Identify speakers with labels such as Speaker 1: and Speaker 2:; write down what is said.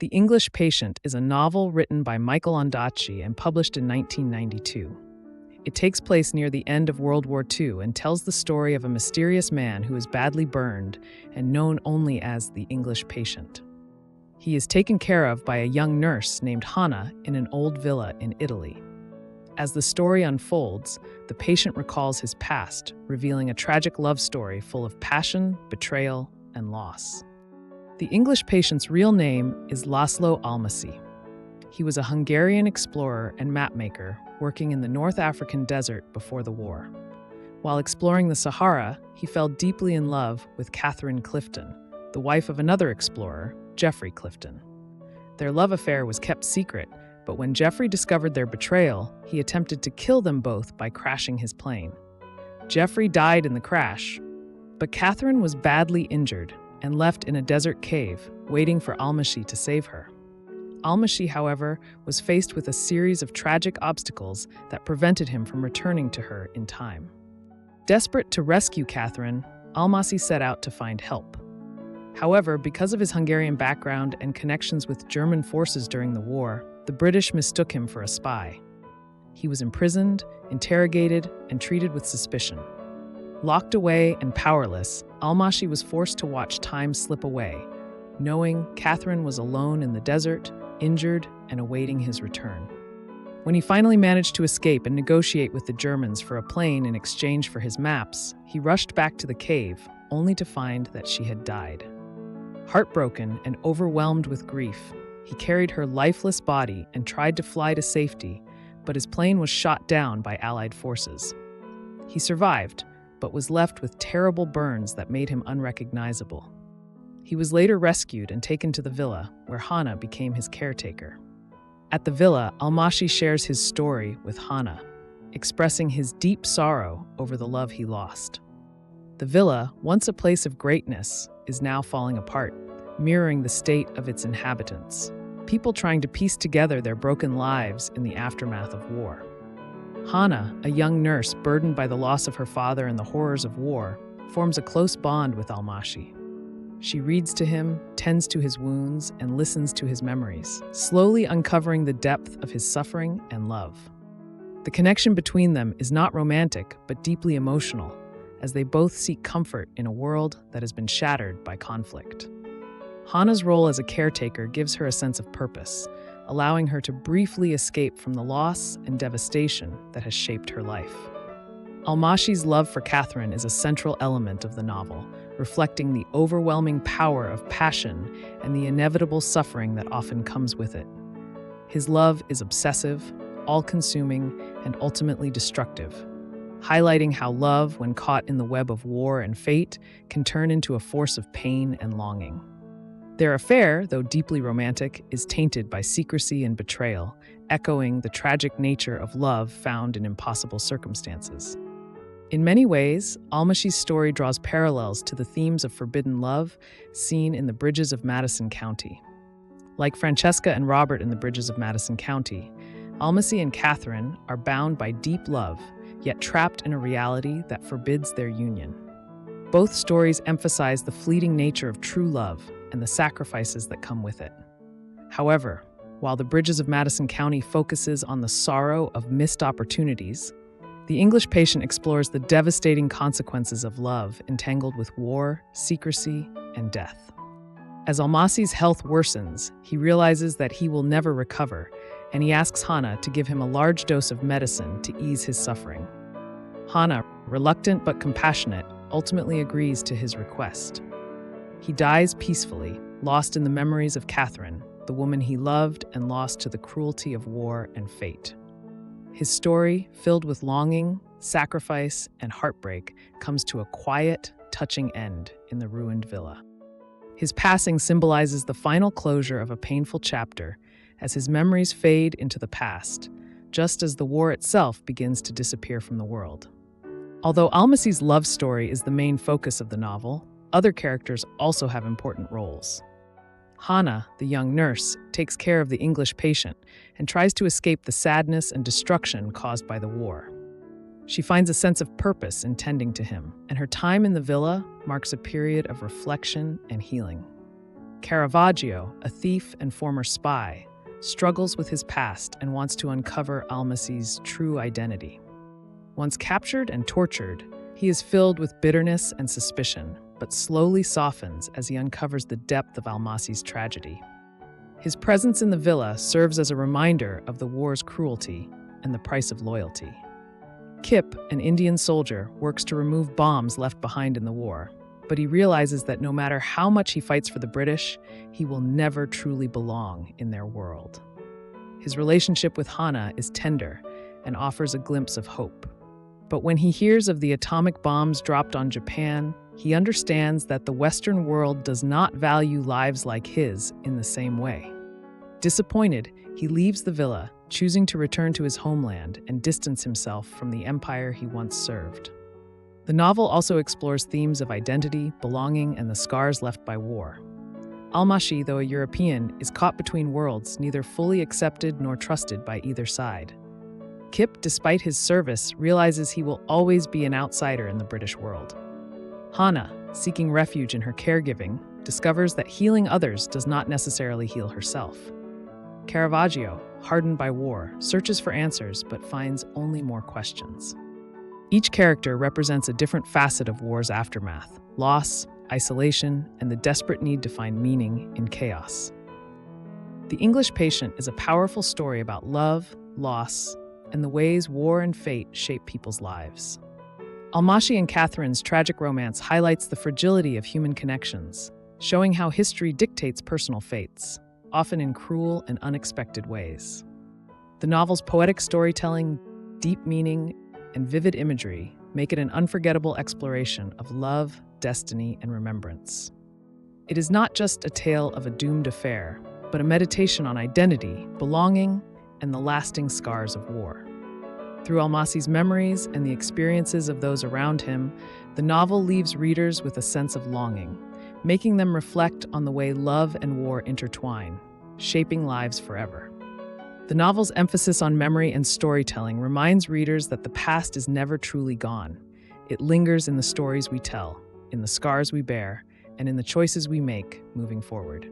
Speaker 1: The English Patient is a novel written by Michael Ondaatje and published in 1992. It takes place near the end of World War II and tells the story of a mysterious man who is badly burned and known only as the English Patient. He is taken care of by a young nurse named Hannah in an old villa in Italy. As the story unfolds, the patient recalls his past, revealing a tragic love story full of passion, betrayal, and loss. The English Patient's real name is Laszlo Almasi. He was a Hungarian explorer and mapmaker working in the North African desert before the war. While exploring the Sahara, he fell deeply in love with Catherine Clifton, the wife of another explorer, Geoffrey Clifton. Their love affair was kept secret, but when Geoffrey discovered their betrayal, he attempted to kill them both by crashing his plane. Geoffrey died in the crash, but Catherine was badly injured and left in a desert cave, waiting for Almasi to save her. Almasi, however, was faced with a series of tragic obstacles that prevented him from returning to her in time. Desperate to rescue Catherine, Almasi set out to find help. However, because of his Hungarian background and connections with German forces during the war, the British mistook him for a spy. He was imprisoned, interrogated, and treated with suspicion. Locked away and powerless, Almasi was forced to watch time slip away, knowing Catherine was alone in the desert, injured, and awaiting his return. When he finally managed to escape and negotiate with the Germans for a plane in exchange for his maps, he rushed back to the cave, only to find that she had died. Heartbroken and overwhelmed with grief, he carried her lifeless body and tried to fly to safety, but his plane was shot down by Allied forces. He survived, but was left with terrible burns that made him unrecognizable. He was later rescued and taken to the villa, where Hannah became his caretaker. At the villa, Almasi shares his story with Hannah, expressing his deep sorrow over the love he lost. The villa, once a place of greatness, is now falling apart, mirroring the state of its inhabitants, people trying to piece together their broken lives in the aftermath of war. Hannah, a young nurse burdened by the loss of her father and the horrors of war, forms a close bond with Almasi. She reads to him, tends to his wounds, and listens to his memories, slowly uncovering the depth of his suffering and love. The connection between them is not romantic, but deeply emotional, as they both seek comfort in a world that has been shattered by conflict. Hannah's role as a caretaker gives her a sense of purpose, allowing her to briefly escape from the loss and devastation that has shaped her life. Almasi's love for Catherine is a central element of the novel, reflecting the overwhelming power of passion and the inevitable suffering that often comes with it. His love is obsessive, all-consuming, and ultimately destructive, highlighting how love, when caught in the web of war and fate, can turn into a force of pain and longing. Their affair, though deeply romantic, is tainted by secrecy and betrayal, echoing the tragic nature of love found in impossible circumstances. In many ways, Almasi's story draws parallels to the themes of forbidden love seen in The Bridges of Madison County. Like Francesca and Robert in The Bridges of Madison County, Almasi and Catherine are bound by deep love, yet trapped in a reality that forbids their union. Both stories emphasize the fleeting nature of true love and the sacrifices that come with it. However, while The Bridges of Madison County focuses on the sorrow of missed opportunities, The English Patient explores the devastating consequences of love entangled with war, secrecy, and death. As Almasi's health worsens, he realizes that he will never recover, and he asks Hannah to give him a large dose of medicine to ease his suffering. Hannah, reluctant but compassionate, ultimately agrees to his request. He dies peacefully, lost in the memories of Catherine, the woman he loved and lost to the cruelty of war and fate. His story, filled with longing, sacrifice, and heartbreak, comes to a quiet, touching end in the ruined villa. His passing symbolizes the final closure of a painful chapter, as his memories fade into the past, just as the war itself begins to disappear from the world. Although Almasi's love story is the main focus of the novel, other characters also have important roles. Hannah, the young nurse, takes care of the English patient and tries to escape the sadness and destruction caused by the war. She finds a sense of purpose in tending to him, and her time in the villa marks a period of reflection and healing. Caravaggio, a thief and former spy, struggles with his past and wants to uncover Almasi's true identity. Once captured and tortured, he is filled with bitterness and suspicion, but slowly softens as he uncovers the depth of Almasi's tragedy. His presence in the villa serves as a reminder of the war's cruelty and the price of loyalty. Kip, an Indian soldier, works to remove bombs left behind in the war, but he realizes that no matter how much he fights for the British, he will never truly belong in their world. His relationship with Hannah is tender and offers a glimpse of hope. But when he hears of the atomic bombs dropped on Japan, he understands that the Western world does not value lives like his in the same way. Disappointed, he leaves the villa, choosing to return to his homeland and distance himself from the empire he once served. The novel also explores themes of identity, belonging, and the scars left by war. Almasi, though a European, is caught between worlds, neither fully accepted nor trusted by either side. Kip, despite his service, realizes he will always be an outsider in the British world. Hannah, seeking refuge in her caregiving, discovers that healing others does not necessarily heal herself. Caravaggio, hardened by war, searches for answers but finds only more questions. Each character represents a different facet of war's aftermath: loss, isolation, and the desperate need to find meaning in chaos. The English Patient is a powerful story about love, loss, and the ways war and fate shape people's lives. Almasi and Catherine's tragic romance highlights the fragility of human connections, showing how history dictates personal fates, often in cruel and unexpected ways. The novel's poetic storytelling, deep meaning, and vivid imagery make it an unforgettable exploration of love, destiny, and remembrance. It is not just a tale of a doomed affair, but a meditation on identity, belonging, and the lasting scars of war. Through Almasi's memories and the experiences of those around him, the novel leaves readers with a sense of longing, making them reflect on the way love and war intertwine, shaping lives forever. The novel's emphasis on memory and storytelling reminds readers that the past is never truly gone. It lingers in the stories we tell, in the scars we bear, and in the choices we make moving forward.